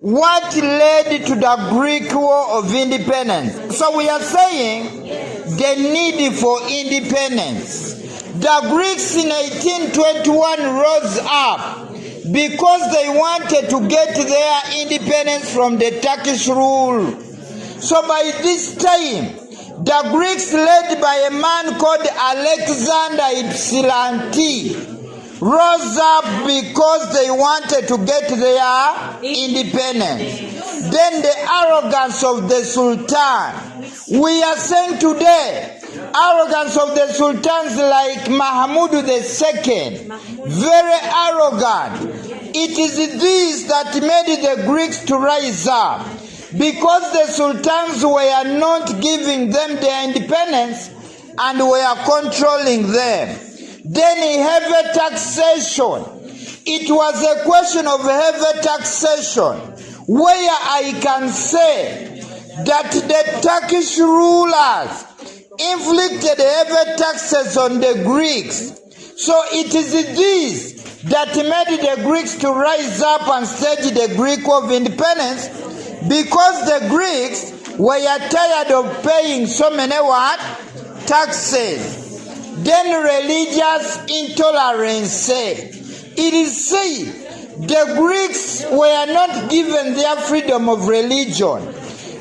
what led to the Greek War of Independence. So we are saying the need for independence. The Greeks in 1821 rose up because they wanted to get their independence from the Turkish rule. So by this time, the Greeks, led by a man called Alexander Ypsilanti, rose up because they wanted to get their independence. Then the arrogance of the Sultan. We are saying today, arrogance of the sultans like Mahmud II, very arrogant. It is this that made the Greeks to rise up, because the sultans were not giving them their independence and were controlling them. Then heavy taxation. It was a question of heavy taxation, where I can say that the Turkish rulers inflicted heavy taxes on the Greeks. So it is this that made the Greeks to rise up and stage the Greek War of Independence, because the Greeks were tired of paying so many what? Taxes. Then religious intolerance. It is said the Greeks were not given their freedom of religion.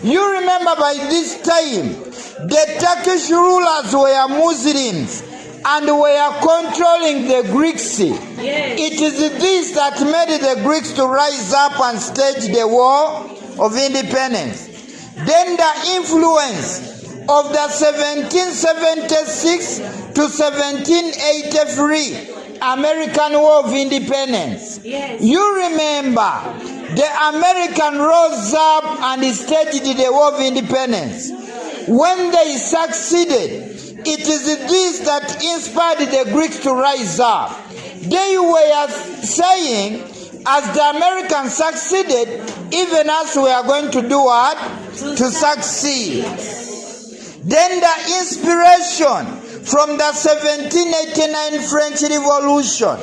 You remember by this time, the Turkish rulers were Muslims and were controlling the Greeks. Yes. It is this that made the Greeks to rise up and stage the War of Independence. Then the influence of the 1776 to 1783 American War of Independence. Yes. You remember, the American rose up and staged the War of Independence. When they succeeded, it is this that inspired the Greeks to rise up. They were saying, as the Americans succeeded, even us we are going to do what? To succeed. Then the inspiration from the 1789 French Revolution.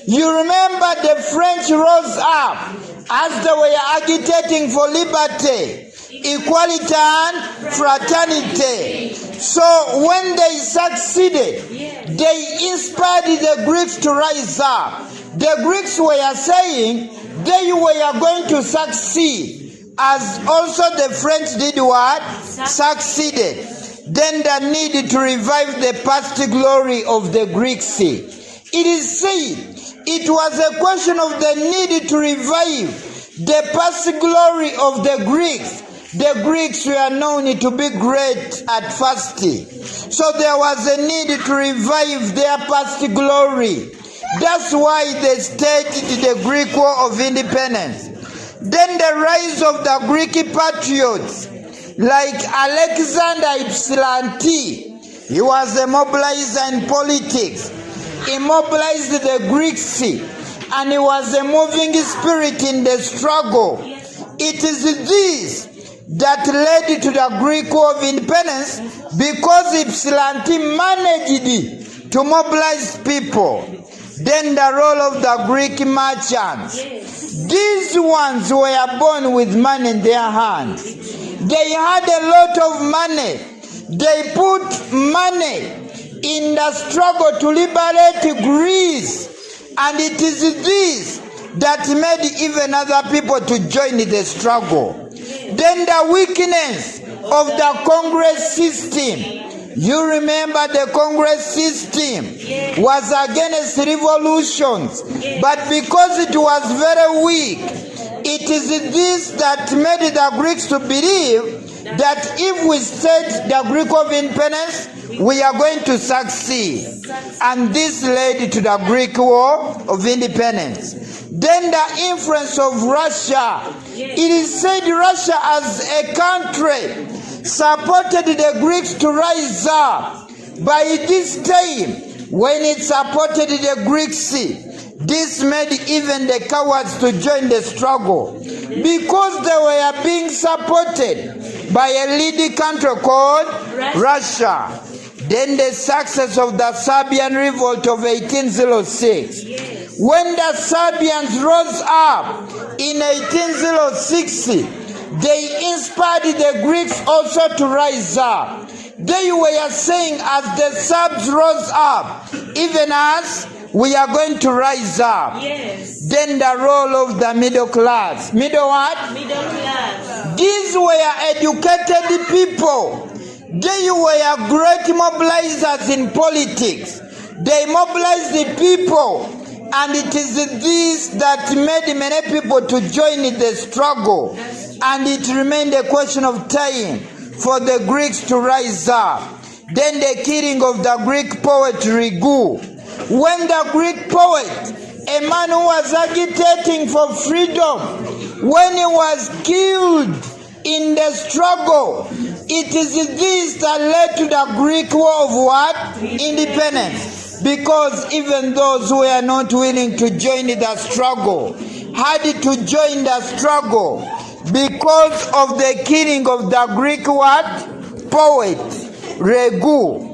You remember the French rose up as they were agitating for liberty, equality and fraternity. So when they succeeded, they inspired the Greeks to rise up. The Greeks were saying they were going to succeed, as also the French did what? Succeeded. Then the need to revive the past glory of the Greeks. It is said it was a question of the need to revive the past glory of the Greeks. The Greeks were known to be great at first. So there was a need to revive their past glory. That's why they staged the Greek War of Independence. Then the rise of the Greek patriots, like Alexander Ypsilanti. He was a mobilizer in politics. He mobilized the Greeks, and he was a moving spirit in the struggle. It is this that led to the Greek War of Independence, because Ypsilanti managed to mobilize people. Then the role of the Greek merchants. These ones were born with money in their hands. They had a lot of money. They put money in the struggle to liberate Greece. And it is this that made even other people to join the struggle. Then the weakness of the Congress system. You remember the Congress system was against revolutions. But because it was very weak, it is this that made the Greeks to believe that if we stage the Greek War of Independence, we are going to succeed. And this led to the Greek War of Independence. Then the influence of Russia. It is said Russia as a country supported the Greeks to rise up. By this time, when it supported the Greeks, this made even the cowards to join the struggle, because they were being supported by a leading country called Russia. Then the success of the Serbian revolt of 1806, When the Serbians rose up in 1806, they inspired the Greeks also to rise up. They were saying, as the Serbs rose up, even us, we are going to rise up. Yes. Then the role of the middle class. Middle what? Middle class. These were educated people. They were great mobilizers in politics. They mobilized the people, and it is this that made many people to join in the struggle. And it remained a question of time for the Greeks to rise up. Then the killing of the Greek poet Rigu. When the Greek poet, a man who was agitating for freedom, when he was killed in the struggle, it is this that led to the Greek War of what? Independence. Because even those who were not willing to join the struggle had to join the struggle because of the killing of the Greek what? Poet Regu.